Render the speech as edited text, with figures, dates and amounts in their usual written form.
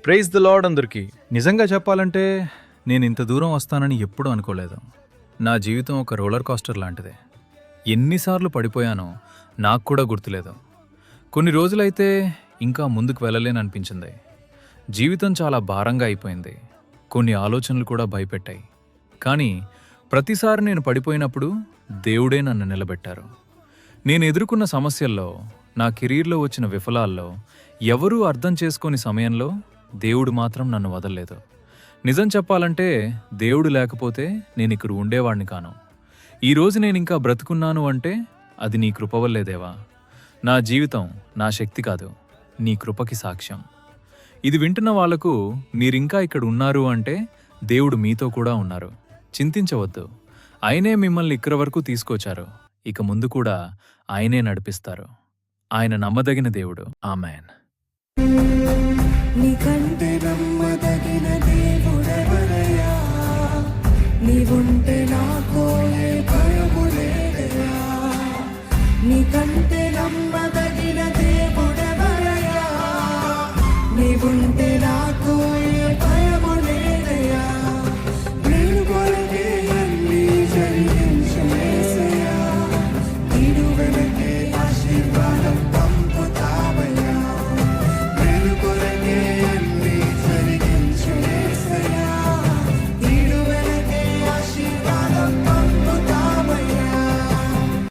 Praise the lord అందరికీ. నిజంగా చెప్పాలంటే నేను ఇంత దూరం వస్తానని ఎప్పుడూ అనుకోలేదు. నా జీవితం ఒక రోలర్ కోస్టర్ లాంటిదే. ఎన్నిసార్లు పడిపోయానో నాకు కూడా గుర్తులేదు. కొన్ని రోజులైతే ఇంకా ముందుకు వెళ్ళలేననిపించింది. జీవితం చాలా భారంగా అయిపోయింది. కొన్ని ఆలోచనలు కూడా భయపెట్టాయి. కానీ ప్రతిసారి నేను పడిపోయినప్పుడు దేవుడే నన్ను నిలబెట్టారు. నేను ఎదుర్కొన్న సమస్యల్లో, నా కెరీర్లో వచ్చిన విఫలాల్లో, ఎవరూ అర్థం చేసుకోని సమయంలో దేవుడు మాత్రం నన్ను వదలలేదు. నిజం చెప్పాలంటే దేవుడు లేకపోతే నేను ఇక్కడ ఉండేవాడిని కాను. ఈరోజు నేనింకా బ్రతుకున్నాను అంటే అది నీ కృప వల్లే దేవా. నా జీవితం నా శక్తి కాదు, నీ కృపకి సాక్ష్యం. ఇది వింటున్న వాళ్లకు మీరింకా ఇక్కడ ఉన్నారు అంటే దేవుడు మీతో కూడా ఉన్నారు. చింతించవద్దు. ఆయనే మిమ్మల్ని ఇక్కడి వరకు తీసుకొచ్చారు. ఇక ముందు కూడా ఆయనే నడిపిస్తారు. ఆయన నమ్మదగిన దేవుడు. ఆమేన్. నీకంటే నమ్మదగిన దేవుడెవరయ్యా? నీవుంటే నాకు ఏ భయము లేదయ్యా. నీకంటే నమ్మదగిన